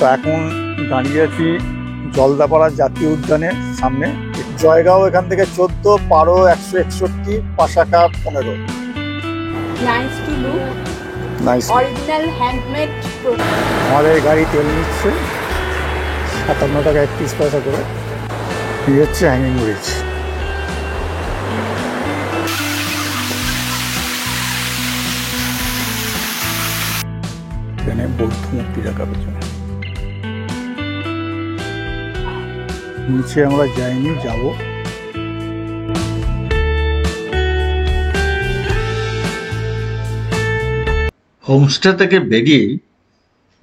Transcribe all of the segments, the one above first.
তো এখন দাঁড়িয়ে আছি জলদাপাড়া জাতীয় উদ্যানের সামনে। জয়গাঁও এখান থেকে 14, পারো 161, পাশাকা 15। Nice to look. Nice. Original handmade product. আমাদের গাড়ি তেল নিচ্ছে 57 টাকা 31 পয়সা করে। এই হচ্ছে হ্যাঙ্গিং ব্রিজ। এখানে বৌদ্ধ মূর্তি রাখা পেছনে। নিচে আমরা যাইনি, যাব। হোমস্টে থেকে বেরিয়ে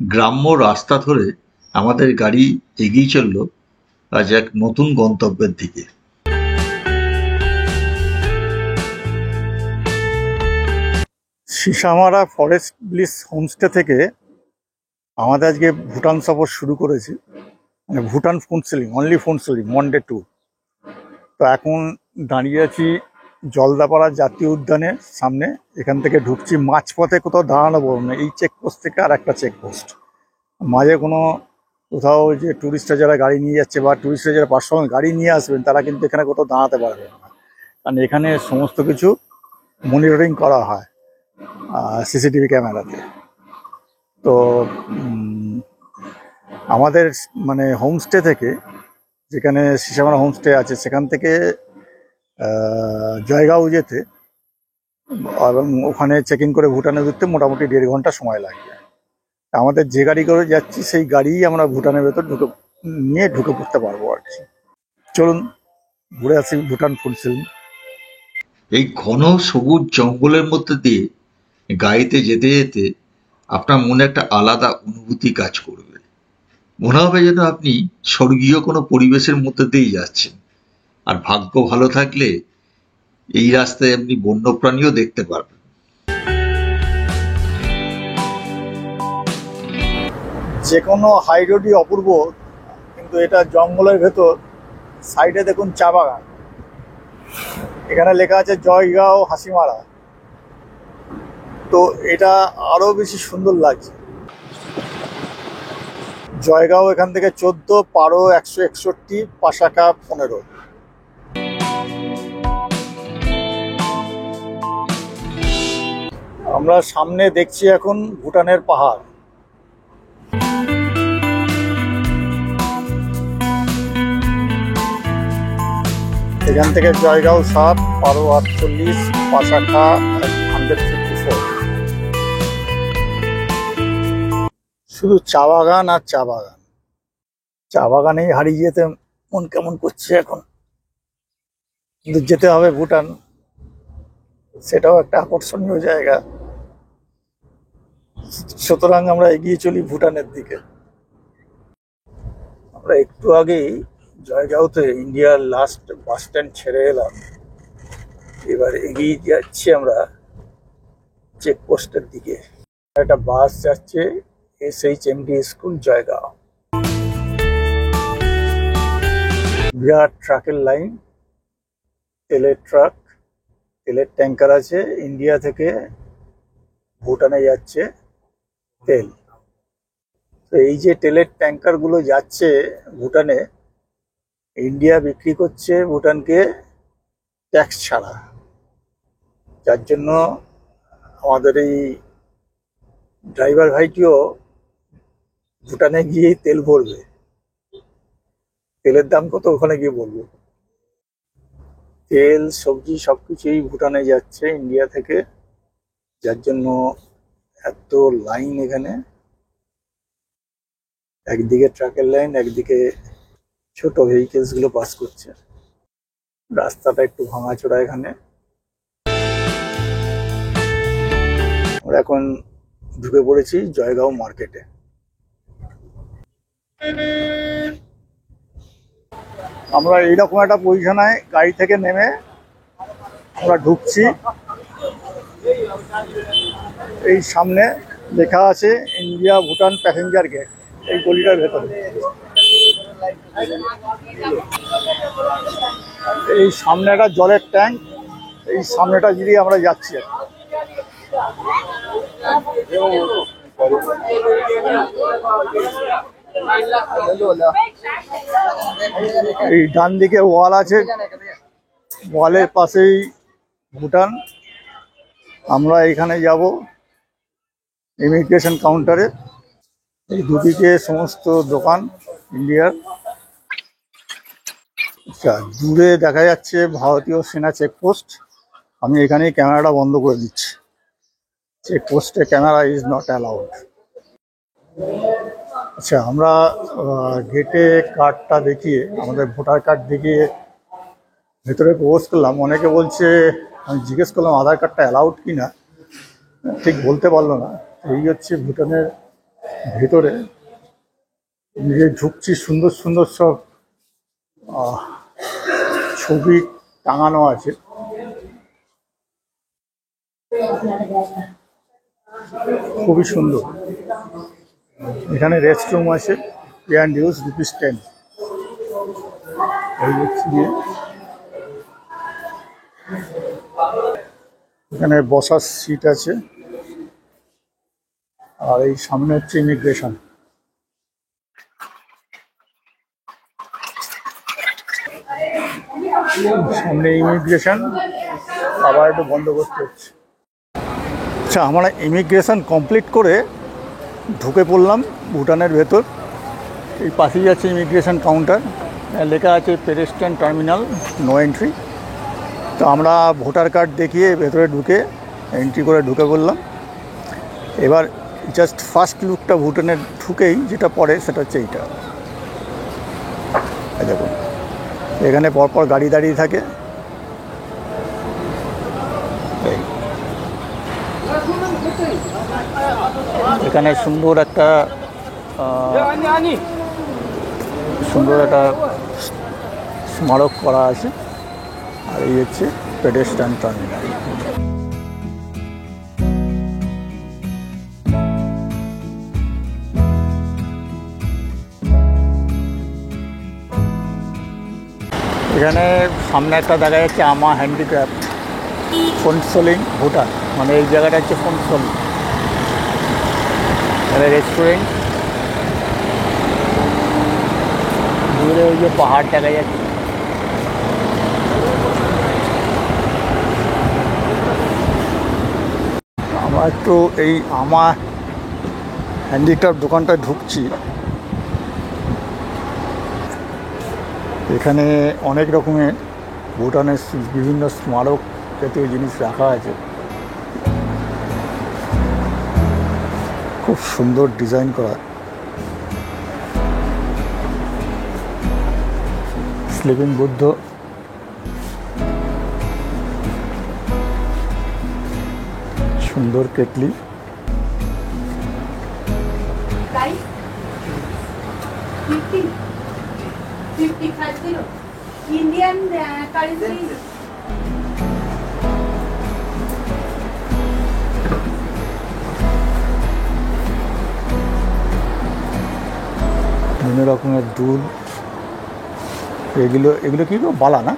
গ্রাম্য রাস্তা ধরে আমাদের গাড়ি এগিয়ে চলল আজ এক নতুন গন্তব্যের দিকে। সিসামারা ফরেস্ট ব্লিস হোমস্টে থেকে আমাদের আজকে ভুটান সফর শুরু করেছি। মানে Bhutan Phuentsholing, only Phuentsholing, Monday to. তো এখন দাঁড়িয়ে আছি জলদাপাড়া জাতীয় উদ্যানের সামনে। এখান থেকে ঢুকছি, মাঝপথে কোথাও দাঁড়ানো বলবো না, এই চেকপোস্ট থেকে আর একটা চেকপোস্ট। মাঝে কোনো কোথাও যে ট্যুরিস্টরা যারা গাড়ি নিয়ে যাচ্ছে বা ট্যুরিস্টরা যারা পার্সোনাল গাড়ি নিয়ে আসবেন, তারা কিন্তু এখানে কোথাও দাঁড়াতে পারবে না, কারণ এখানে সমস্ত কিছু মনিটরিং করা হয় সিসিটিভি ক্যামেরাতে। তো আমাদের মানে হোমস্টে থেকে, যেখানে সিসামারা হোমস্টে আছে, সেখান থেকে জয়গাঁও যেতে এবং ওখানে চেক ইন করে ভুটানে ঢুকতে মোটামুটি 1.5 ঘন্টা সময় লাগবে। আমাদের যে গাড়ি করে যাচ্ছি সেই গাড়িই আমরা ভুটানের ভেতর ঢুকে পড়তে পারবো আর কি। চলুন ঘুরে আসি ভুটান ফুল সিলিং। এই ঘন সবুজ জঙ্গলের মধ্যে দিয়ে গাড়িতে যেতে যেতে আপনার মনে একটা আলাদা অনুভূতি কাজ করবে। মনে হবে যেন আপনি স্বর্গীয় কোনো পরিবেশের মধ্যে দিয়ে যাচ্ছেন। আর ভাগ্য ভালো থাকলে এই রাস্তায় আপনি বন্যপ্রাণীও দেখতে পারবেন। যে কোনো হাই রোডই অপূর্ব, কিন্তু এটা জঙ্গলের ভেতর। সাইডে দেখুন চা বাগান, এখানে লেখা আছে জয়গাঁও হাসিমারা। তো এটা আরো বেশি সুন্দর লাগছে। জয়গাঁও এখান থেকে 14, পারো 161, পাশাকা 15। আমরা সামনে দেখছি এখন ভুটানের পাহাড়। এখান থেকে জয়গাঁও 7, পারো 48, পাশাকা 154। শুধু চা বাগান আর চা বাগান। চা বাগানেই হারিয়ে যেতে মন কেমন করছে এখন, কিন্তু যেতে হবে ভুটান, সেটাও একটা আকর্ষণীয় জায়গা। সুতরাং আমরা এগিয়ে চলি ভুটানের দিকে। আমরা একটু আগেই জয়গাঁওতে ইন্ডিয়ার লাস্ট বাস স্ট্যান্ড ছেড়ে এলাম। এবার এগিয়ে যাচ্ছি আমরা চেকপোস্টের দিকে। একটা বাস যাচ্ছে SHMD স্কুল জয়গাঁও। বিরাট ট্রাকের লাইন, তেলের ট্রাক, তেলের ট্যাঙ্কার আছে। ইন্ডিয়া থেকে ভুটানে যাচ্ছে তেল। তো এই যে তেলের ট্যাঙ্কার গুলো যাচ্ছে ভুটানে, ইন্ডিয়া বিক্রি করছে ভুটানকে ট্যাক্স ছাড়া, যার জন্য আমাদের এই ড্রাইভার ভাইটিও ভুটানে গিয়েই তেল ভরবে। তেলের দাম কত ওখানে গিয়ে বলবো। তেল, সবজি সবকিছুই ভুটানে যাচ্ছে ইন্ডিয়া থেকে, যার জন্য এত লাইন এখানে। একদিকে ট্রাকের লাইন, একদিকে ছোট ভেহিকেলস গুলো পাস করছে। রাস্তাটা একটু ভাঙাচোরা এখানে। আমরা এখন ঢুকে পড়েছি জয়গাঁও মার্কেটে। আমরা এইরকম একটা পজিশনে গাড়ি থেকে নেমে আমরা ঢুকছি। এই সামনে লেখা আছে ইন্ডিয়া ভুটান প্যাসেঞ্জার গেট, এই গলিটার ভেতরে। এই সামনে একটা জলের ট্যাঙ্ক, এই সামনেটা যদি আমরা যাচ্ছি। এই ডান দিকে ওয়াল আছে, ওয়ালের পাশেই ভুটান। আমরা এখানে যাব ইমিগ্রেশন কাউন্টারে। এই দুদিকে সমস্ত দোকান ইন্ডিয়ার। আচ্ছা, দূরে দেখা যাচ্ছে ভারতীয় সেনা চেকপোস্ট। আমি এখানেই ক্যামেরাটা বন্ধ করে দিচ্ছি। চেকপোস্টে ক্যামেরা ইজ নট অ্যালাউড। আচ্ছা, আমরা গেটে কার্ডটা দেখিয়ে, আমাদের ভোটার কার্ড দেখিয়ে ভেতরে প্রবেশ করলাম। অনেকে বলছে, আমি জিজ্ঞেস করলাম আধার কার্ডটা অ্যালাউড কি না, ঠিক বলতে পারলো না। এই হচ্ছে ভুটানের ভেতরে। নিজে ঢুকছি, সুন্দর সুন্দর সব ছবি টাঙানো আছে। খুবই সুন্দর। এখানে রেস্টরুম আছে, পে অ্যান্ড ইউজ ₹10। এই হচ্ছে গিয়ে এখানে বসার সিট আছে। আর এই সামনে হচ্ছে ইমিগ্রেশন। সামনে ইমিগ্রেশন, আবার একটু বন্ধ করতে হচ্ছে। আচ্ছা, আমরা ইমিগ্রেশন কমপ্লিট করে ঢুকে পড়লাম ভুটানের ভেতর। এই পাশেই আছে ইমিগ্রেশন কাউন্টার, লেখা আছে পেডেস্ট্রিয়ান টার্মিনাল, নো এন্ট্রি। তো আমরা ভোটার কার্ড দেখিয়ে ভেতরে ঢুকে এন্ট্রি করে ঢুকে পড়লাম। এবার জাস্ট ফার্স্ট লুকটা ভুটানের ঢুকেই যেটা পড়ে সেটা হচ্ছে এইটা। দেখুন, এখানে পরপর গাড়ি দাঁড়িয়ে থাকে। এখানে সুন্দর একটা স্মারক করা আছে। আর এই হচ্ছে পেডেস্ট্রিয়ান টার্মিনাল। এখানে সামনে একটা দেখা যাচ্ছে আমা হ্যান্ডিক্রাফট, ফোনসোলিং ভুটান, মানে এই জায়গাটা হচ্ছে ফোনসোলিং। এখানে রেস্টুরেন্ট, দূরে ওই যে পাহাড় দেখা যাচ্ছে। আমরা একটু এই আমা হ্যান্ডিক্রাফট দোকানটা ঢুকছি। এখানে অনেক রকমের ভুটানের বিভিন্ন স্মারক জাতীয় জিনিস রাখা আছে। খুব সুন্দর ডিজাইন করা। স্লিপিং বুদ্ধ, সুন্দর কেটলি। Price 50 Indian currency. বিভিন্ন রকমের দুধ। এগুলো এগুলো কি বালা না?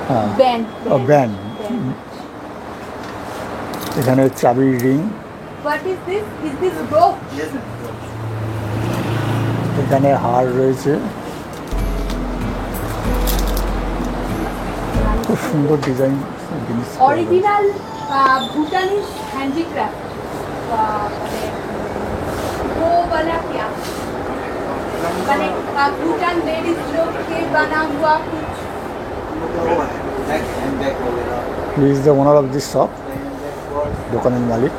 হ্যাঁ, ব্যান্ড। এখানে চাবির ring. What is this? Is this rope? এখানে হার রয়েছে। খুব সুন্দর ডিজাইন জিনিস। Original Bhutanese handicraft. वो वाला क्या? मैंने भूटान लेडीज लोग के बना हुआ कुछ। He is the owner of this shop, দোকানের মালিক।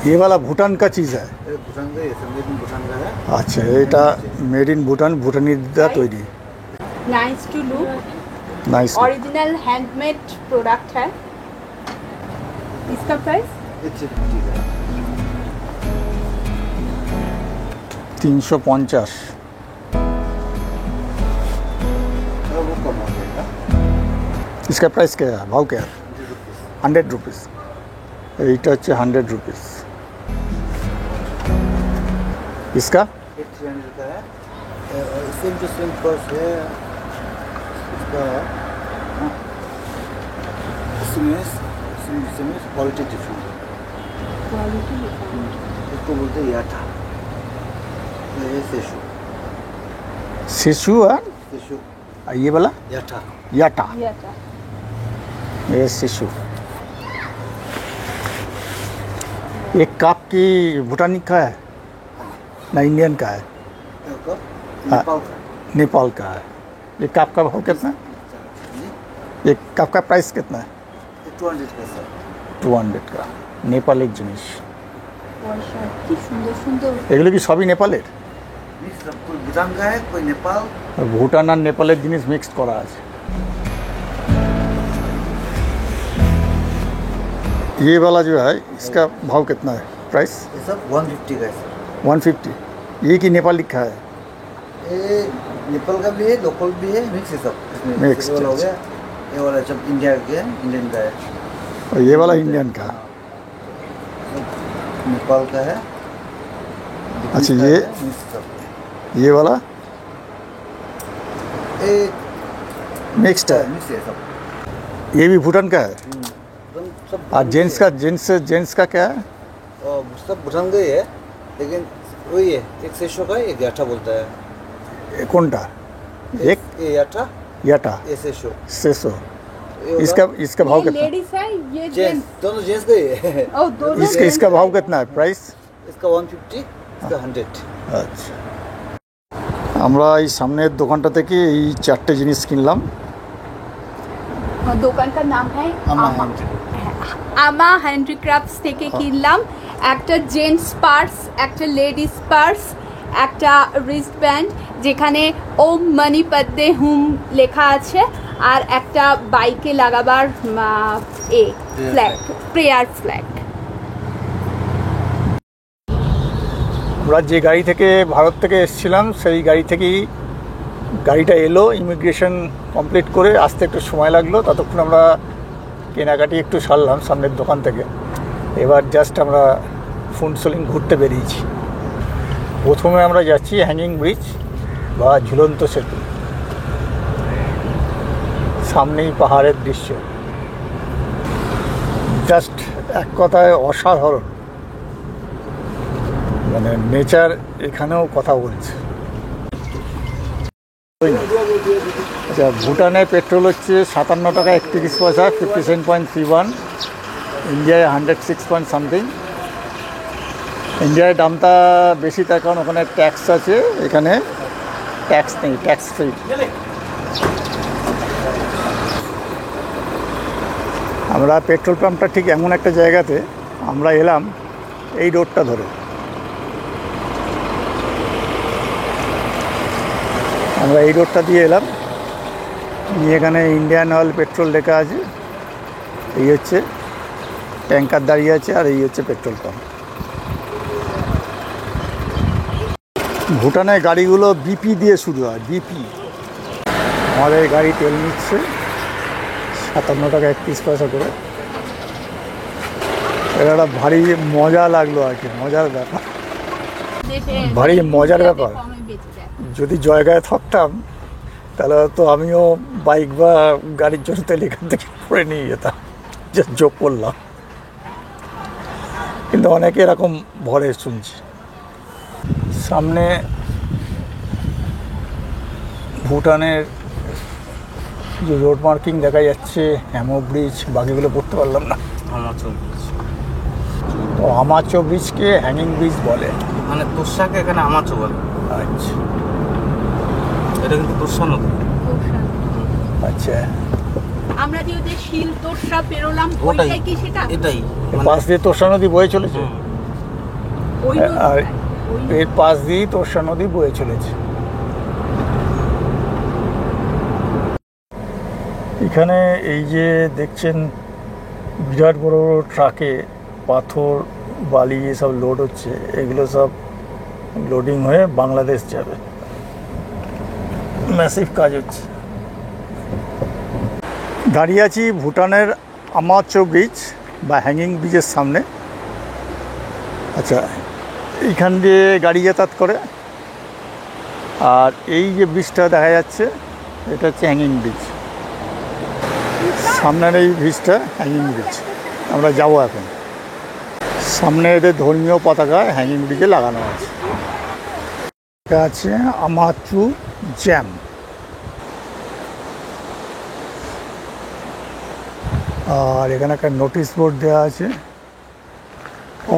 ये वाला भूटान का चीज़ है। भूटान का ये मेड इन भूटान का है। अच्छा, এটা মেড ইন ভুটান, ভুটানি দ্বারা তৈরি। Nice to look. Nice. Original handmade product है। इसका प्राइस? अच्छी चीज़ है। 350। वो कम हो जाएगा। इसका प्राइस क्या है, भाव क्या है? 100 रुपीज़। এইটা হচ্ছে 100 रुपीज़। इसका 300 का है। सेम टू सेम कॉस्ट है इसका। इसमें क्वालिटी डिफरेंट है। क्वालिटी लिखा है। इसको बोलते हैं याठा। ये सेशु। शिशु है सेशु और ये वाला याठा। याटा, ये अच्छा। ये शिशु। एक कप की भूटानी का है ना इंडियन का है? इसको हाँ। नेपाल का। नेपाल का है। ये कप का भाव कितना है? ये एक कप का प्राइस कितना है? 200 का सर। 200 का। নেপালের জিনিস পয়সা কি সুন্দর সুন্দর। এগুলো কি সবই নেপালের? मिक्स सब कोई भूटान का है, कोई नेपाल। ভুটান আর নেপালের জিনিস মিক্সড করা আছে। ये वाला जो है इसका भाव कितना है प्राइस? ये सब 150 का है सर। 150। ये की नेपाल लिखा है? ये नेपाल का भी है, लोकल भी है, मिक्स है सब। इसमें Mixed, ये वाला हो गया, ये वाला सब इंडिया का है, इंडियन का है। और ये वाला इंडियन का है। नेपाल का है। अच्छा, का ये है, मिक्स सब। ये वाला ये मिक्स्ड है। मिक्स है सब। ये भी भूटान का है। सब और जेंट्स का क्या है? और सब भूटान का ही है, लेकिन वही है, एक सेशो का है, एक याठा बोलता है। ये कौनटा? एक ये याठा, याटा ये सेशो। सेसो। ये होगा इसका भाव ये कितना? लेडीज है, ये जेंट्स, जेंट्स। दोनों जेंट्स का ही है। ओ दोनों इसका भाव कितना है प्राइस? इसका 150, इसका 100। আচ্ছা, আমরা এই সামনের দোকানটা থেকে এই 4টে জিনিস কিনলাম। দোকান का नाम है आमा आमा। हैंड। আমা হ্যান্ডিক্রাফটস থেকে কিনলাম একটা জেন্টস পার্স, একটা লেডিস পার্স, একটা রিস্ট ব্যান্ড যেখানে ওম মানি পদ্মে হুম লেখা আছে, আর একটা বাইকে লাগাবার ফ্ল্যাগ, প্রেয়ার ফ্ল্যাগ। আমরা যে গাড়ি থেকে ভারত থেকে এসেছিলাম সেই গাড়ি থেকেই গাড়িটা এলো। ইমিগ্রেশন কমপ্লিট করে আসতে একটু সময় লাগলো, ততক্ষণ আমরা কেনাকাটি একটু সারলাম সামনের দোকান থেকে। এবার জাস্ট আমরা ফুনসোলিং ঘুরতে বেরিয়েছি। প্রথমে আমরা যাচ্ছি হ্যাঙ্গিং ব্রিজ বা ঝুলন্ত সেতু। সামনেই পাহাড়ের দৃশ্য, জাস্ট এক কথায় অসাধারণ। মানে নেচার এখানেও কথা বলছে। আচ্ছা, ভুটানে পেট্রোল হচ্ছে 57 টাকা 31 পয়সা, 57.31। ইন্ডিয়ায় 106 পয়েন্ট সামথিং। ইন্ডিয়ায় দামটা বেশি, তার কারণ ওখানে ট্যাক্স আছে, এখানে ট্যাক্স নেই, ট্যাক্স ফ্রি। আমরা পেট্রোল পাম্পটা ঠিক এমন একটা জায়গাতে আমরা এলাম, এই রোডটা ধরে আমরা এই রোডটা দিয়ে এলাম। নিয়ে এখানে ইন্ডিয়ান অয়েল পেট্রোল লেখা আছে, এই হচ্ছে ট্যাঙ্কার দাঁড়িয়ে আছে, আর এই হচ্ছে পেট্রোল পাম্প। ভুটানের গাড়িগুলো বিপি দিয়ে শুরু হয়, বিপি। আমাদের গাড়ি তেল নিচ্ছে 57 টাকা 31 পয়সা করে। এটা একটা ভারী মজা লাগলো আর কি, মজার ব্যাপার, ভারী মজার ব্যাপার। যদি জয়গায় থাকতাম তাহলে তো আমিও বাইক বা গাড়ির জন্য তেল এখান থেকে পরে নিয়ে যেতাম, যে যোগ করলাম। কিন্তু অনেকে এরকম ভরে শুনছি। সামনে ভুটানের যে রোড মার্কিং দেখা যাচ্ছে, হ্যামো ব্রিজ, বাকিগুলো পড়তে পারলাম না। তো আমাচো ব্রিজকে হ্যাঙ্গিং ব্রিজ বলে, মানে তোষাকে এখানে আমাচো বলে। আচ্ছা এটা কিন্তু তোষা নদী। আচ্ছা, আমরা যে ওদের শিল তোষা পেরোলাম, ওটাই ওইটাই কি সেটা? এটাই পাশ দিয়ে তোষা নদী বয়ে চলেছে। ওই আর নদীটাই, ওই এর পাশ দিয়েই তোষা নদী বয়ে চলেছে। এখানে এই যে দেখছেন বিরাট বড় বড় ট্রাকে পাথর বালি এসব লোড হচ্ছে, এগুলো সব লোডিং হয়ে বাংলাদেশ যাবে। ম্যাসিভ কাজ হচ্ছে। দাঁড়িয়ে আছি ভুটানের আমাচো ব্রিজ বা হ্যাঙ্গিং ব্রিজের সামনে। আচ্ছা, এইখান দিয়ে গাড়ি যাতায়াত করে। আর এই যে ব্রিজটা দেখা যাচ্ছে, এটা হচ্ছে হ্যাঙ্গিং ব্রিজ। সামনের এই ব্রিজটা হ্যাঙ্গিং ব্রিজ, আমরা যাবো এখন। সামনে এদের ধর্মীয় পতাকা হ্যাঙ্গিং ব্রিজে লাগানো আছে। এটা আছে আমাচু জ্যাম। আর এখানে একটা নোটিশ বোর্ড দেওয়া আছে,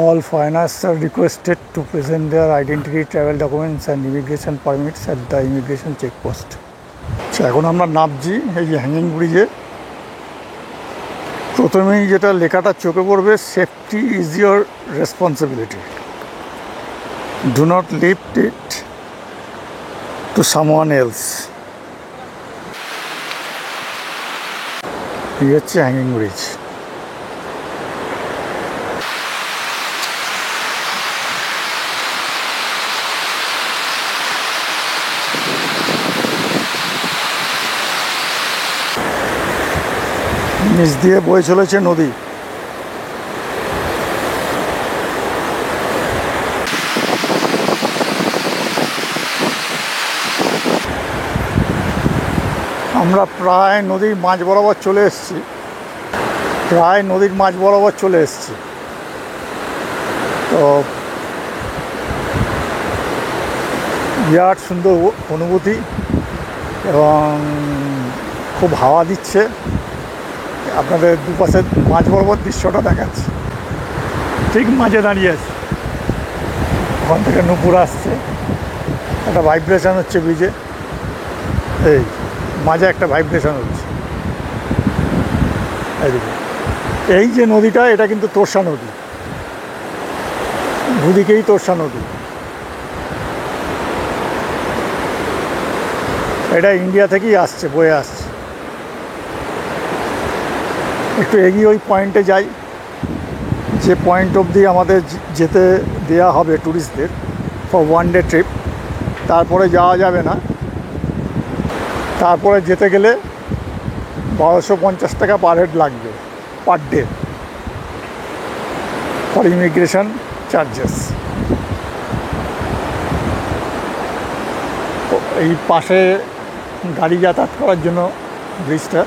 all foreigners are requested to present their identity, travel documents and immigration permits at the immigration checkpost. আচ্ছা, এখন আমরা নামছি এই যে হ্যাঙ্গিং ব্রিজে। প্রথমেই যেটা লেখাটা চোখে পড়বে, safety is your responsibility, do not lift it to someone else. এই হচ্ছে হ্যাঙ্গিং ব্রিজ। নিচ দিয়ে বয়ে চলেছে নদী। আমরা প্রায় নদীর মাঝ বরাবর চলে এসেছি, তো বিরাট সুন্দর অনুভূতি এবং খুব হাওয়া দিচ্ছে। আপনাদের দুপাশে মাঝ বরাবর দৃশ্যটা দেখাচ্ছে, ঠিক মাঝে দাঁড়িয়ে আছে। ওখান থেকে নুপুর আসছে, একটা ভাইব্রেশন হচ্ছে ব্রিজে, এই মাঝে একটা ভাইব্রেশন হচ্ছে। এই যে নদীটা, এটা কিন্তু তোর্ষা নদী, দুদিকেই তোর্ষা নদী। এটা ইন্ডিয়া থেকেই আসছে, বয়ে আসছে। একটু এগিয়ে ওই পয়েন্টে যাই, যে পয়েন্ট অবধি আমাদের যেতে দেওয়া হবে ট্যুরিস্টদের ফর ওয়ান ডে ট্রিপ। তারপরে যাওয়া যাবে না, তারপরে যেতে গেলে 1250 টাকা পার হেড লাগবে, per day, for immigration charges. এই পাশে গাড়ি যাতায়াত করার জন্য ব্রিজটা।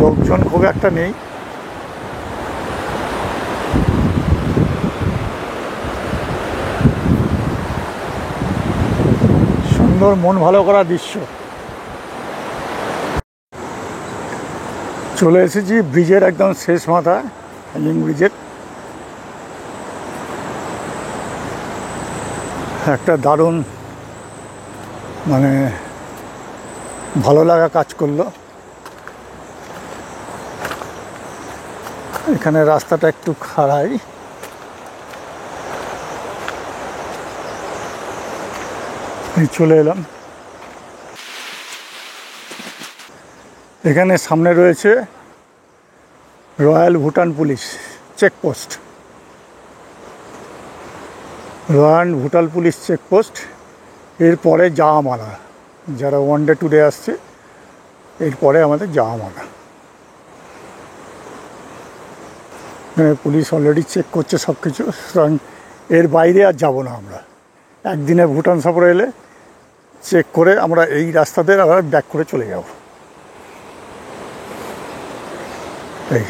লোকজন খুব একটা নেই। সুন্দর মন ভালো করা দৃশ্য। চলে এসেছি ব্রিজের একদম শেষ মাথা, হ্যাঙ্গিং ব্রিজের। একটা দারুণ মানে ভালো লাগা কাজ করলো। এখানে রাস্তাটা একটু খাড়াই, চলে এলাম। এখানে সামনে রয়েছে royal Bhutan police checkpost, royal Bhutan police checkpost. এরপরে জাহামালা, যারা ওয়ান ডে ট্যুরে আসছে, এরপরে আমাদের জাহামালা। পুলিশ অলরেডি চেক করছে সব কিছু, সুতরাং এর বাইরে আর যাব না আমরা। একদিনে ভুটান সফরে এলে চেক করে আমরা এই রাস্তাতে আবার ব্যাক করে চলে যাব। এই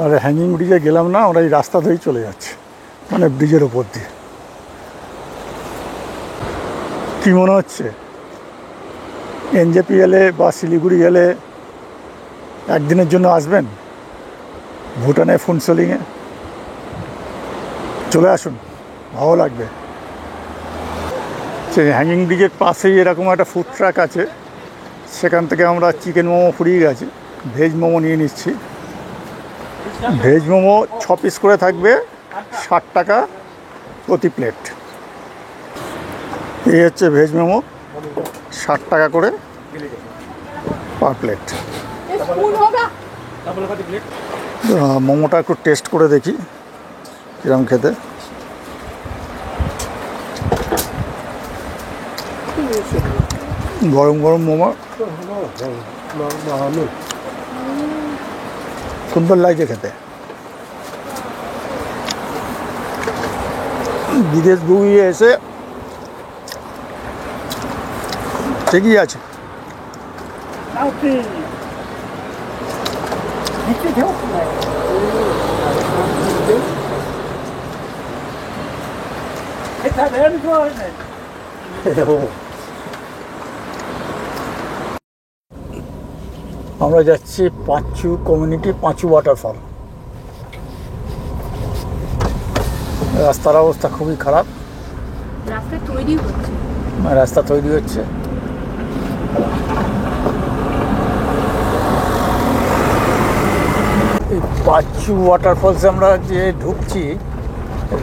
আর হ্যাঙ্গিং ব্রিজে গেলাম না, আমরা এই রাস্তা ধরেই চলে যাচ্ছি, মানে ব্রিজের ওপর দিয়ে। কী মনে হচ্ছে, এনজেপি এলে বা শিলিগুড়ি এলে একদিনের জন্য আসবেন ভুটানে ফুনসোলিংয়ে, চলে আসুন, ভালো লাগবে। সেই হ্যাঙ্গিং ব্রিজের পাশেই এরকম একটা ফুড ট্রাক আছে, সেখান থেকে আমরা চিকেন মোমো ফুরিয়ে গেছি, ভেজ মোমো নিয়ে নিচ্ছি। ভেজ মোমো 6 পিস করে থাকবে, 60 টাকা প্রতি প্লেট। এই হচ্ছে ভেজ মোমো, 60 টাকা করে পার প্লেট। মোমোটা একটু টেস্ট করে দেখি কিরম খেতে। গরম গরম মোমো, সুন্দর লাগছে খেতে। বিদেশ ঘুরিয়ে এসে ঠিকই আছে। আমরা যাচ্ছি পাঁচু কমিউনিটি, পাঁচু ওয়াটারফল। রাস্তার অবস্থা খুবই খারাপ, রাস্তা তৈরি হচ্ছে। রাস্তা তৈরি হচ্ছে। এই পাঁচু ওয়াটারফলসে আমরা যে ঢুকছি,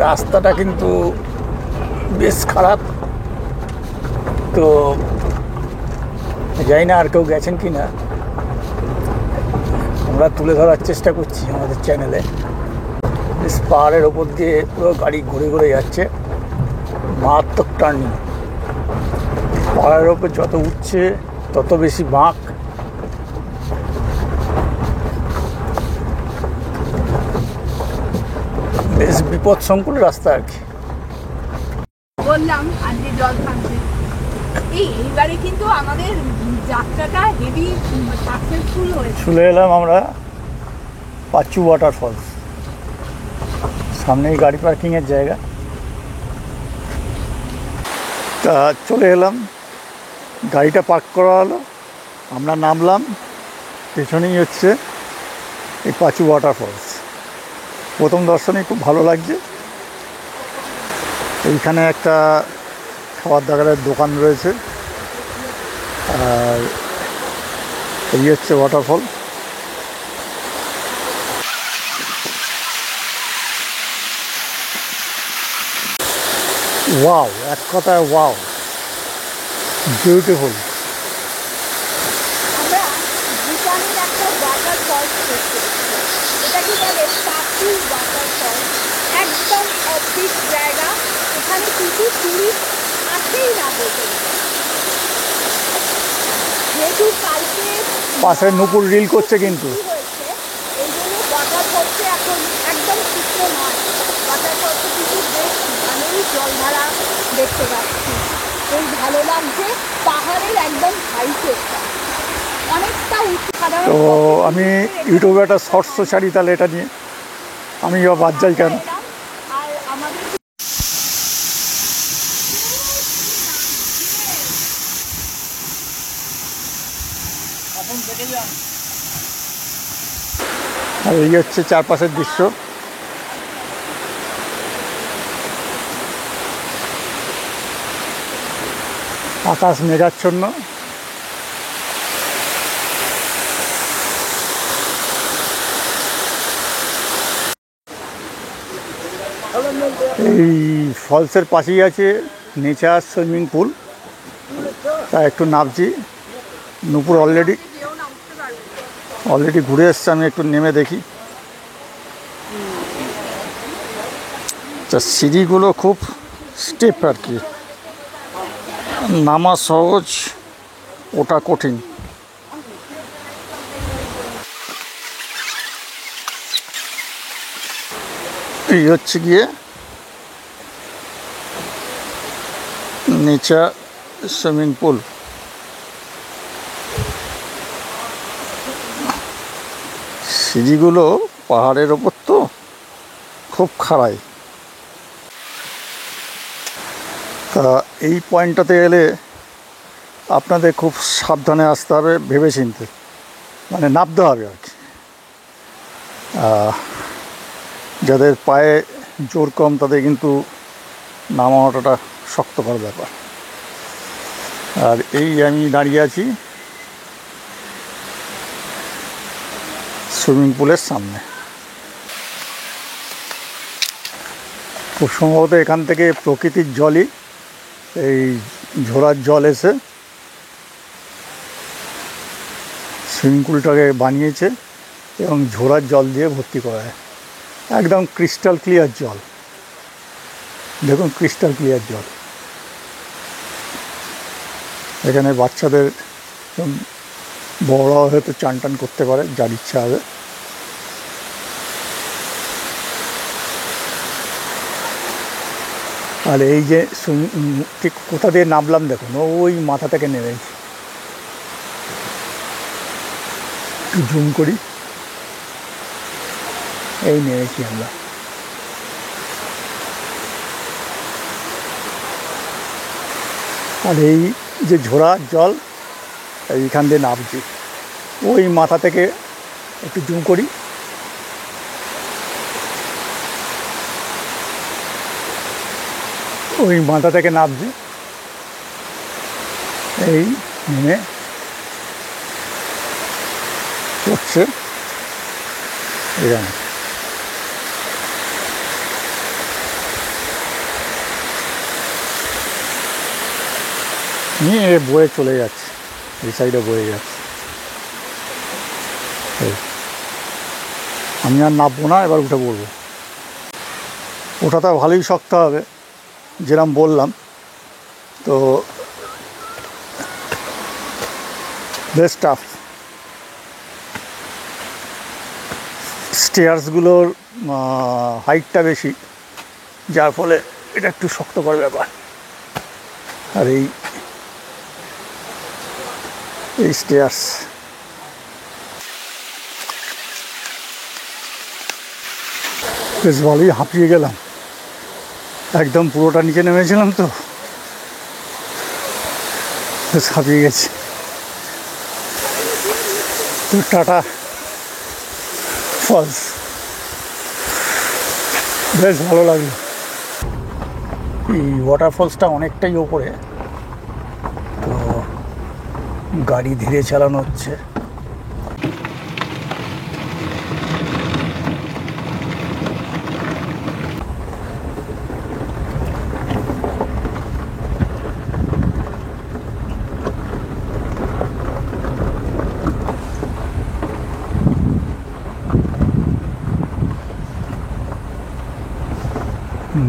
রাস্তাটা কিন্তু বেশ খারাপ। তো জানি না আর কেউ গেছেন কি না, আমরা তুলে ধরার চেষ্টা করছি আমাদের চ্যানেলে। বেশ পাহাড়ের ওপর দিয়ে পুরো গাড়ি ঘুরে ঘুরে যাচ্ছে, মারাত্মক টার্নিং। পাহাড়ের ওপর যত উঠছে তত বেশি বাঁক। বেশ বিপদসংকুল রাস্তা আর কি। বললাম আজকে জল থামছে। এইবারে কিন্তু আমাদের যাত্রাটা হেভি সাকসেসফুল হয়েছে। চলে এলাম আমরা পাঁচু ওয়াটারফলস, সামনেই গাড়ি পার্কিংয়ের জায়গা। তা চলে এলাম, গাড়িটা পার্ক করা হলো, আমরা নামলাম। পেছনেই হচ্ছে এই পাঁচু ওয়াটারফলস। প্রথম দর্শনে খুব ভালো লাগছে। এইখানে একটা খাবার দাবারের দোকান রয়েছে, আর এই হচ্ছে ওয়াটারফল। ওয়াও, এক কথায় ওয়াও, বিউটিফুল। আমরা ভুটানের একটা ওয়াটার ফলস দেখতে, এটা কি বলে পাঁচু ওয়াটার ফলস। একদম অদ্ভুত জায়গা, এখানে কিছু টুরিস্ট আসেই না বলতে গেলে। যেহেতু কালকে পাশে নুপুর রিল করছে কিন্তু। হয়েছে, এই জন্য ওয়াটার ফলসে এখন একদম শুকনো নয়। ওয়াটার ফলসে কিছু বেশ ভালোই জলধারা দেখতে পাচ্ছি, বেশ ভালো লাগছে। পাহাড়ের একদম হাইটে অনেকটা উঁচু। তো আমি ইউটিউবে একটা শর্টসও ছাড়ি, তাহলে এটা নিয়ে আমি বাদ যাই কেন। আর আমাদের আর এই হচ্ছে চারপাশের দৃশ্য। আকাশ মেঘাচ্ছন্ন। এই ফলসের পাশেই আছে নেচার সুইমিং পুল। তা একটু নামছি। নুপুর অলরেডি ঘুরে এসছে, আমি একটু নেমে দেখি। তা সিঁড়িগুলো খুব স্টেপ আর কি, নামা সহজ, ওটা কঠিন। এই হচ্ছে গিয়ে নেচার সুইমিং পুল। সিঁড়িগুলো পাহাড়ের ওপর তো খুব খাড়াই। তা এই পয়েন্টটাতে এলে আপনাদের খুব সাবধানে আসতে হবে, ভেবে চিনতে, মানে নামতে হবে আর কি। যাদের পায়ে জোর কম তাদের কিন্তু নামানোটা শক্তকর ব্যাপার। আর এই আমি দাঁড়িয়ে আছি সুইমিং পুলের সামনে। খুব সম্ভবত এখান থেকে প্রকৃতির জলই, এই ঝোড়ার জল এসে সুইমিং পুলটাকে বানিয়েছে এবং ঝোড়ার জল দিয়ে ভর্তি করা হয়। একদম ক্রিস্টাল ক্লিয়ার জল, দেখুন ক্রিস্টাল ক্লিয়ার জল। এখানে বাচ্চাদের বড়রাও হয়তো চান টান করতে পারে, যার ইচ্ছা হবে। আর এই যে ঠিক কোথা দিয়ে নামলাম দেখুন, ওই মাথা থেকে নেমেছি। একটু জুম করি, এই নেমেছি আমরা। আর এই যে ঝোড়া জল এইখান দিয়ে নামছি, ওই মাথা থেকে একটু জুম করি, ওই মাথা থেকে নামছি, এই নেমে পড়ছে এখানে। নিয়ে বয়ে চলে যাচ্ছে, এই সাইডে বয়ে যাচ্ছে। আমি আর নামবো না, এবার উঠে পড়বো। ওঠাটা ভালোই শক্ত হবে, যেরকম বললাম। তো বেশ টাফ। স্টেয়ার্সগুলোর হাইটটা বেশি, যার ফলে এটা একটু শক্তকর ব্যাপার। আর এই স্টেয়ার্স বেশ ভালোই হাঁপিয়ে গেলাম, একদম পুরোটা নিচে নেমেছিলাম তো বেশ হাঁপিয়ে গেছি। তো টাটা ফলস, বেশ ভালো লাগলো। এই ওয়াটারফলসটা অনেকটাই ওপরে, তো গাড়ি ধীরে চালানো হচ্ছে।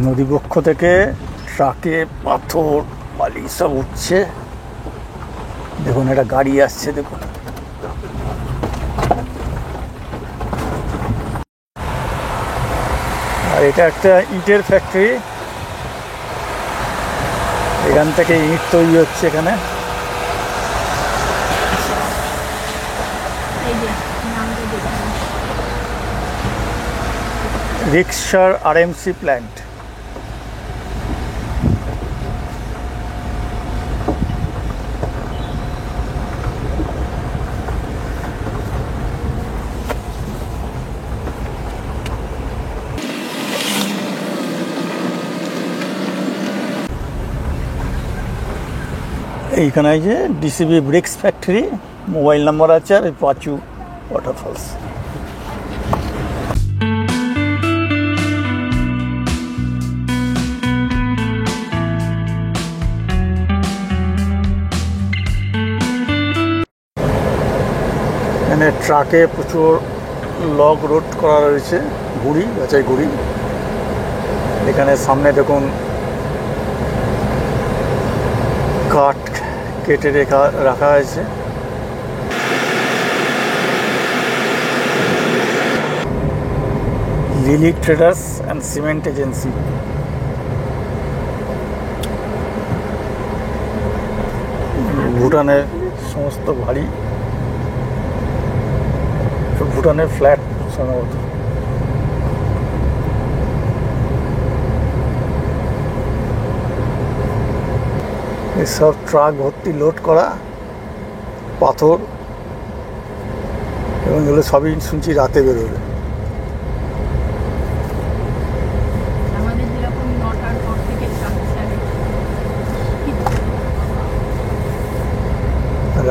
নদীবক্ষ থেকে ট্রাকে পাথর বালি সব উঠছে। দেখুন একটা গাড়ি আসছে, দেখুন। আর এটা একটা ইটের ফ্যাক্টরি, এখান থেকে ইট তৈরি হচ্ছে এখানে। রিক্সার আরএমসি প্ল্যান্ট। এইখানে যে DCB bricks factory, mobile number আছে, আর পাঁচু ওয়াটারফলস। এখানে ট্রাকে প্রচুর লগ রোড করা রয়েছে, গুড়ি বাছাই গুড়ি। এখানে সামনে দেখুন কাঠ কেটে রাখা হয়েছে। Lily traders and cement agency. ভুটানের সমস্ত বাড়ি, ভুটানের ফ্ল্যাট সম্ভবত। এসব ট্রাক ভর্তি লোড করা পাথর, এবং এগুলো সবই শুনছি রাতে বেরোবে।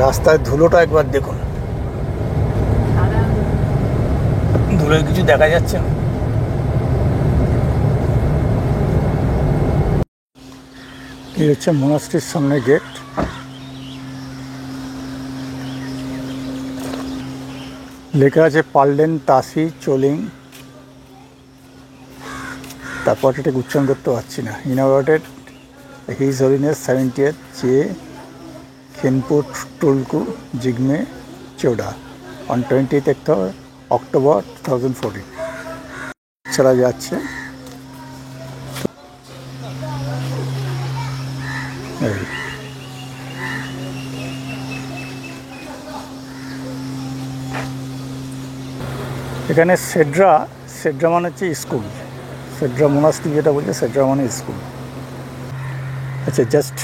রাস্তায় ধুলোটা একবার দেখুন, ধুলোয় কিছু দেখা যাচ্ছে না। এই হচ্ছে মোনাস্ট্রির সামনে গেট। লেখা আছে পার্লেন তাসি চোলিং, তারপর এটা উচ্চারণ করতে পারছি না। ইনভার্টেড হিজ হলিনেস 70th চে খেনপুর Tulku Jigme Choda on 20th October 2014 চলা যাচ্ছে। এই এখানে সেড্রা, সেড্রা মানে হচ্ছে স্কুল, সেড্রা মোনাস্ট্রি যেটা বলছে সেড্রা মানে স্কুল। আচ্ছা, জাস্ট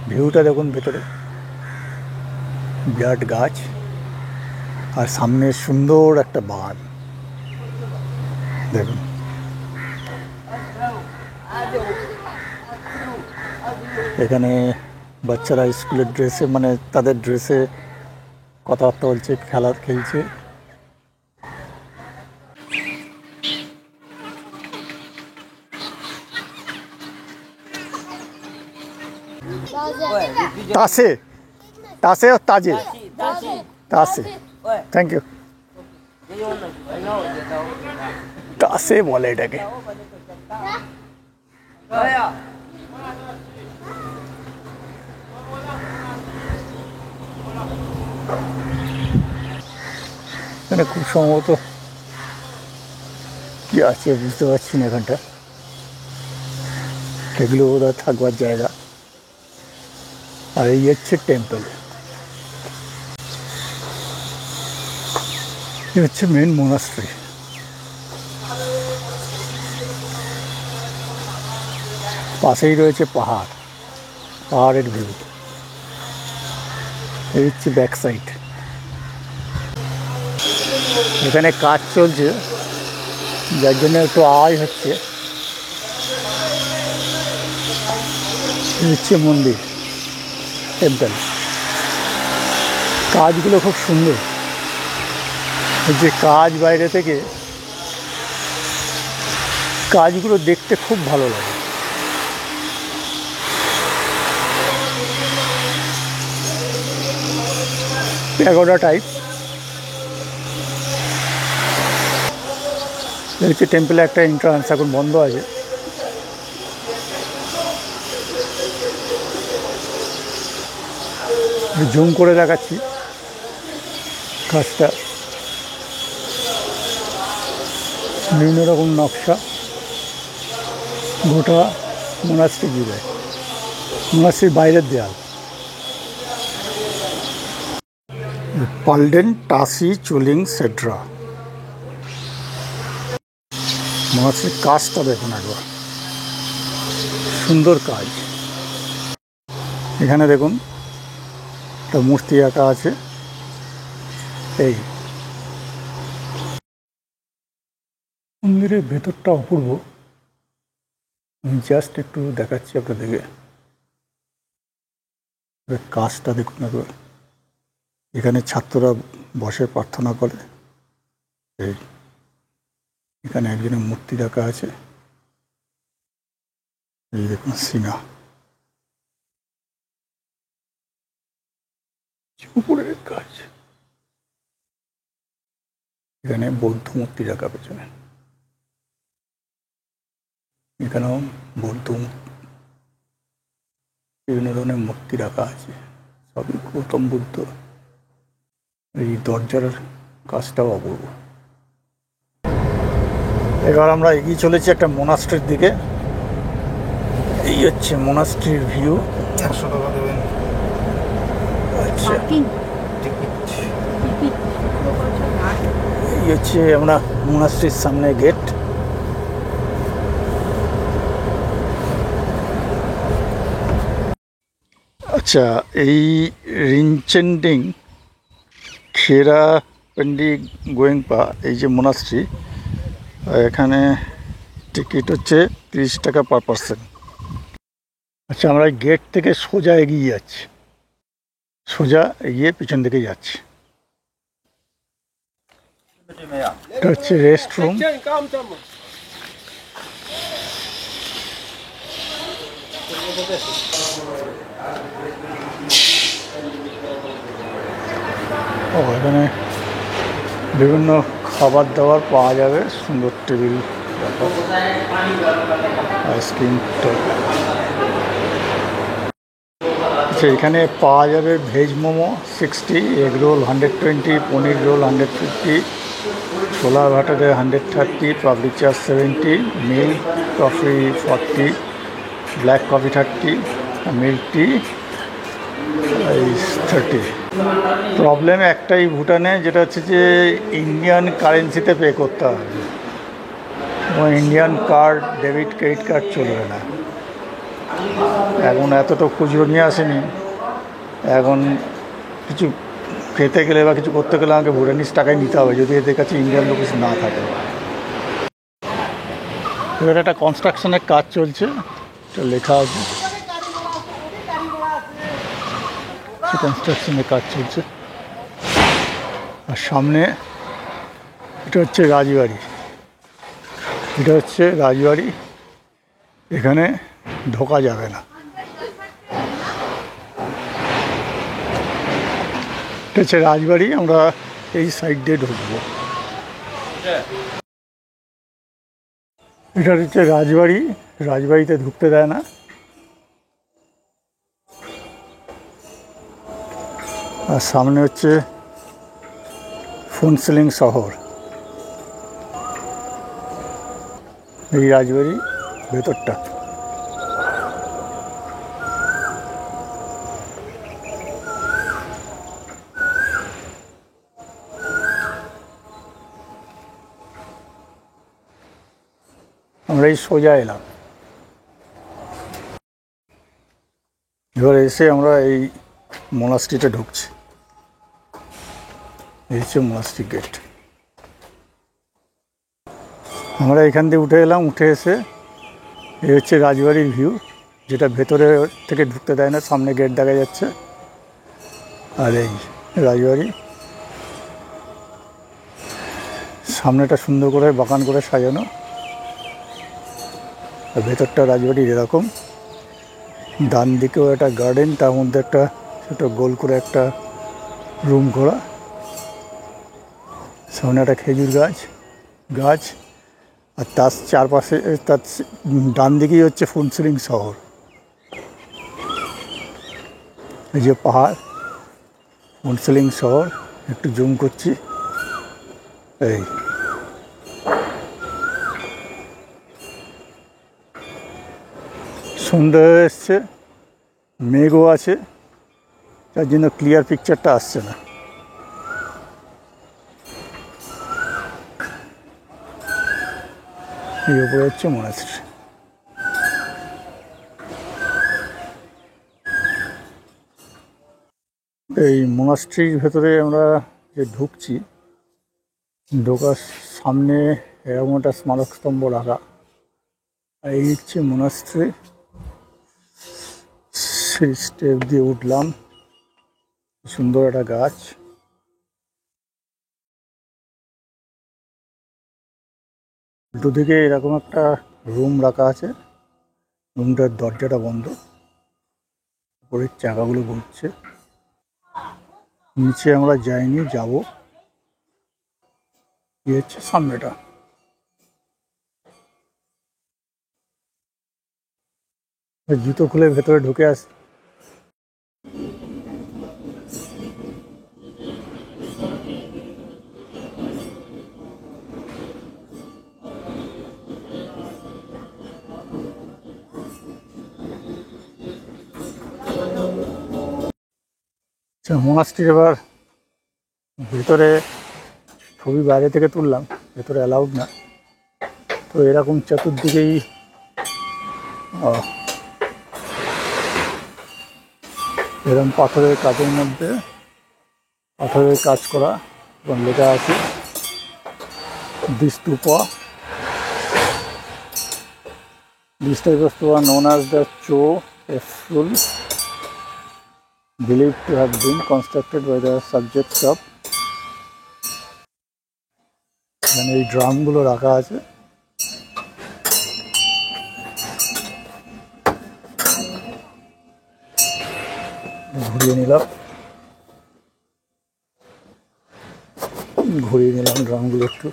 ভিউটা দেখুন, ভেতরে বিরাট গাছ আর সামনে সুন্দর একটা বাগান দেখুন। এখানে বাচ্চারা স্কুলের ড্রেসে, মানে তাদের ড্রেসে কথাবার্তা বলছে, খেলা খেলছে। तासे, तासे और ताजे, तासे, थैंक यू। तासे बोले एटाके। এখানে খুব সম্ভবত কি আছে বুঝতে পারছি না, এখানটা এগুলো ওরা থাকবার জায়গা। আর এই হচ্ছে টেম্পল, এই হচ্ছে মেন মোনাস্ট্রি। পাশেই রয়েছে পাহাড়, পাহাড়ের ভিউ। এই হচ্ছে ব্যাক সাইড। এখানে কাজ চলছে যার জন্য একটু আওয়াজ হচ্ছে। এই হচ্ছে মন্দির, টেম্পল। কাজগুলো খুব সুন্দর, যে কাজ বাইরে থেকে, কাজগুলো দেখতে খুব ভালো লাগে। Pagoda type. এই হচ্ছে টেম্পলে একটা এন্ট্রান্স, এখন বন্ধ আছে। জুম করে দেখাচ্ছি কাজটা, বিভিন্ন রকম নকশা গোটা মোনাস্ট্রি জুড়ে, মোনাস্ট্রির বাইরের দেয়াল। পালডেন টাসি চুলিং সেড্রা মোনাস্ট্রির কাজটা দেখুন একবার, সুন্দর কাজ। এখানে দেখুন একটা মূর্তি আঁকা আছে। এই মন্দিরের ভেতরটা অপূর্ব, আমি জাস্ট একটু দেখাচ্ছি আপনাদেরকে। কাজটা দেখুন একবার, এখানে ছাত্ররা বসে প্রার্থনা করে। এই এখানে একজনের মূর্তি রাখা আছে, এই দেখুন সিনা, উপরের কাজ। এখানে বৌদ্ধ মূর্তি রাখা পেছনে, এখানেও বৌদ্ধ বিভিন্ন ধরনের মূর্তি রাখা আছে, সবই গৌতম বুদ্ধ। এই দরজার কাজটাও অপূর্ব। এবার আমরা এগিয়ে চলেছি একটা মোনাস্ট্রির দিকে। এই হচ্ছে মোনাস্ট্রির ভিউ। 100 টাকা দেবেন। আচ্ছা, এই হচ্ছে আমরা মোনাস্ট্রির সামনে গেট। আচ্ছা, এই রিনচেন্ডিং খেরা পেন্ডি গোয়েংপা, এই যে মোনাস্ট্রি, এখানে টিকিট হচ্ছে 30 টাকা পার পার্সন। আচ্ছা, আমরা গেট থেকে সোজা এগিয়ে যাচ্ছি, সোজা এগিয়ে পিছন দিকে যাচ্ছি। এটা হচ্ছে রেস্ট রুম। ও, এখানে বিভিন্ন খাবার দাবার পাওয়া যাবে, সুন্দর টেবিল, আইসক্রিম। আচ্ছা, এখানে পাওয়া যাবে ভেজ মোমো 60, এগ রোল 120, পনির রোল 150, ছোলা ভাটারে 130, পাবলিক চার 70, milk coffee 40, black coffee 30, milk tea 30। Problem একটাই ভুটানে, যেটা হচ্ছে যে ইন্ডিয়ান কারেন্সিতে পে করতে হবে, এবং Indian card, debit credit card চলবে না। এখন এত তো খুচরো নিয়ে আসেনি। এখন কিছু খেতে গেলে বা কিছু করতে গেলে আমাকে ভুটানিজ টাকায় নিতে হবে, যদি এদের কাছে ইন্ডিয়ান রুপিস না থাকে। এবার একটা কনস্ট্রাকশনের কাজ চলছে, এটা লেখা আছে কনস্ট্রাকশনের কাজ চলছে। আর সামনে এটা হচ্ছে রাজবাড়ি, এটা হচ্ছে রাজবাড়ি, এখানে ঢোকা যাবে না। এটা হচ্ছে রাজবাড়ি, আমরা এই সাইড দিয়ে ঢুকবো। এটা হচ্ছে রাজবাড়ি, রাজবাড়িতে ঢুকতে দেয় না। আর সামনে হচ্ছে ফুনসিলিং শহর, এই রাজবাড়ি ভেতরটা। আমরা এই সোজা এলাম, এবার এসে আমরা এই মোনাস্ট্রিতে ঢুকছি। এই হচ্ছে মোনাস্ট্রি গেট। আমরা এখান দিয়ে উঠে এলাম, উঠে এসে এই হচ্ছে রাজবাড়ির ভিউ, যেটা ভেতরে থেকে ঢুকতে দেয় না, সামনে গেট দেখা যাচ্ছে। আর এই রাজবাড়ি, সামনেটা সুন্দর করে বাগান করে সাজানো, আর ভেতরটা রাজবাড়ির এরকম। ডান দিকেও একটা গার্ডেন, তার মধ্যে একটা ছোটো গোল করে একটা রুম করা, সামনে একটা খেজুর গাছ, আর তার চারপাশে, তার ডান দিকেই হচ্ছে ফুনসিলিং শহর। এই যে পাহাড়, ফুনসিলিং শহর, একটু জুম করছি। এই সন্ধ্যা হয়ে এসছে, মেঘও আছে, তার জন্য ক্লিয়ার পিকচারটা আসছে না। এই উপরে হচ্ছে মোনাস্ট্রি। এই মোনাস্ট্রির ভেতরে আমরা যে ঢুকছি, ঢোকার সামনে এরকম একটা স্মারক স্তম্ভ রাখা। আর এই হচ্ছে মোনাস্ট্রি। সেই স্টেপ দিয়ে উঠলাম, সুন্দর একটা গাছ। উল্টো দিকে এরকম একটা রুম রাখা আছে, রুমটার দরজাটা বন্ধ, উপরের চাকাগুলো ঘুরছে। নিচে আমরা যাইনি, যাব। এই হচ্ছে সামনেটা। জুতো খুলে ভেতরে ঢুকে আসি। মোনাস্ট্রির এবার ভেতরে ছবি বাইরে থেকে তুললাম, ভেতরে অ্যালাউড না। তো এরকম চতুর্দিকেই এরকম পাথরের কাজের মধ্যে পাথরের কাজ করা, এবং লেখা আছে দিস্তুপা। This type of stupa known as the Cho Efrul, believed to have been constructed by the subjects of, এখানে এই ড্রামগুলো রাখা আছে। ঘুরিয়ে নিলাম ড্রামগুলো একটু।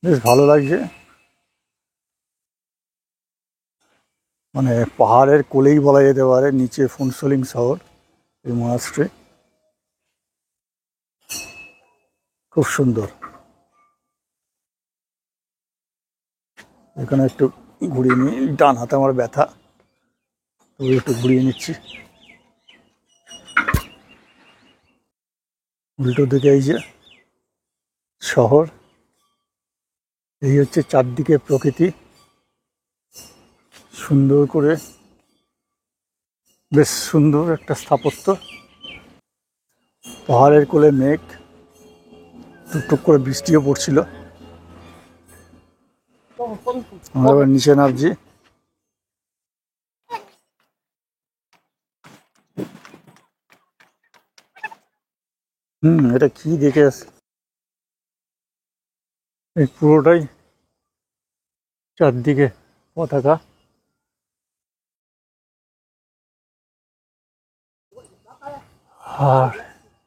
বেশ ভালো লাগছে, মানে পাহাড়ের কোলেই বলা যেতে পারে, নিচে ফুনসিলিং শহর, এই মোনাস্ট্রি খুব সুন্দর। এখানে একটু ঘুরিয়ে নিই, ডান হাতে আমার ব্যথা, তো একটু ঘুরিয়ে নিচ্ছি। উল্টো দিকে এই যে শহর, এই হচ্ছে চারদিকে প্রকৃতি, সুন্দর করে, বেশ সুন্দর একটা স্থাপত্য। পাহাড়ের কোলে মেঘ, টুকটুক করে বৃষ্টিও পড়ছিল। আমরা এবার নিচে নামছি। এটা কি দেখে আছে, এই পুরোটাই চারদিকে পতাকা। আর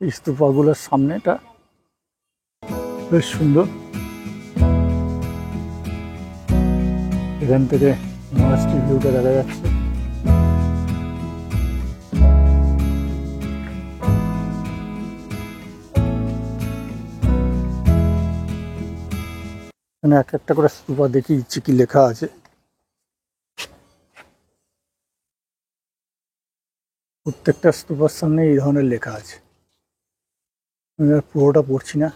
স্তূপাগুলোর সামনেটা বেশ সুন্দর, এখান থেকে মহারাষ্ট্রের ভিউটা দেখা যাচ্ছে। এখানে এক একটা করে স্তূপা দেখি দিচ্ছি কি লেখা আছে। প্রত্যেকটা স্তূপার সামনে এই ধরনের লেখা আছে, আমি আর পুরোটা পড়ছি না।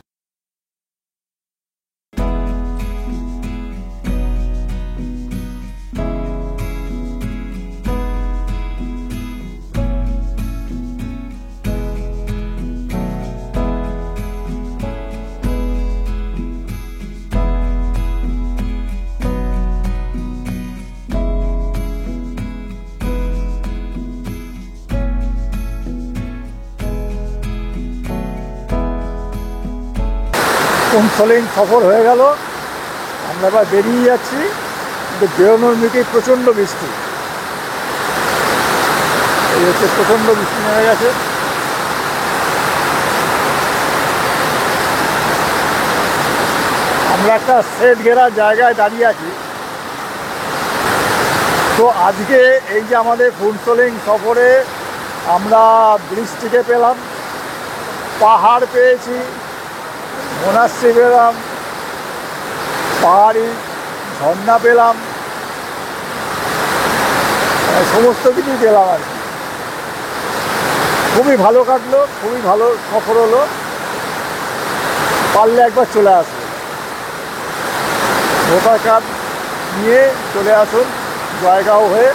ফোনসলিং সফর হয়ে গেল, আমরা এবার বেরিয়ে যাচ্ছি, কিন্তু বেরোনোর মুখেই প্রচণ্ড বৃষ্টি। এই হচ্ছে প্রচণ্ড বৃষ্টি নেমে গেছে। আমরা একটা সেট ঘেরা জায়গায় দাঁড়িয়ে আছি। তো আজকে এই যে আমাদের ফোনসলিং সফরে আমরা বৃষ্টিকে পেলাম, পাহাড় পেয়েছি, মোনাস্ট্রি পেলাম, পাহাড়ি ঝর্ণা পেলাম, সমস্ত কিছুই পেলাম আর কি। খুবই ভালো কাটলো, খুবই ভালো সফর হলো। পারলে একবার চলে আসুন, ভোটার কার্ড নিয়ে চলে আসুন জয়গাঁও হয়ে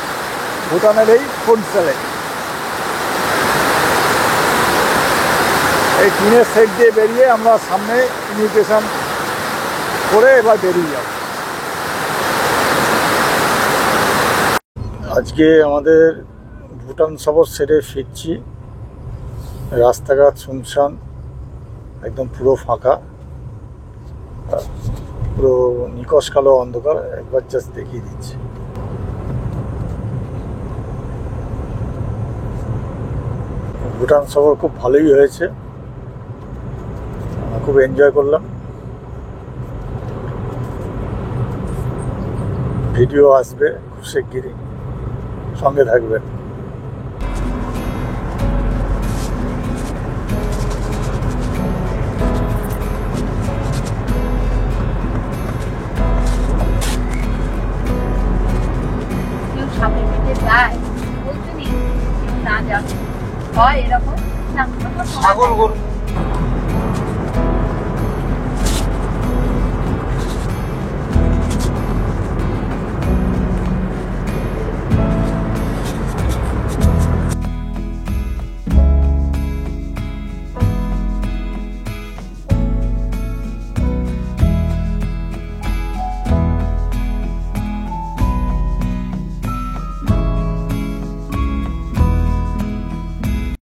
ভুটানের এই ফোনসলিং। এই টিনের সেট দিয়ে বেরিয়ে আমরা সামনে ইমিগ্রেশন করে এবার বেরিয়ে যাব। আজকে আমাদের ভুটান সফর সেরে ফিরছি। রাস্তাঘাট শুনশান, একদম পুরো ফাঁকা, পুরো নিকশ কালো অন্ধকার। একবার জাস্ট দেখিয়ে দিচ্ছি। ভুটান সফর খুব ভালোই হয়েছে, খুব এনজয় করলাম। ভিডিও আসবে খুব শিগগিরই, সঙ্গে থাকবেন। সামনে দিকে যায় বলতে নি না যাবে হয় এরকম ছাগল গরু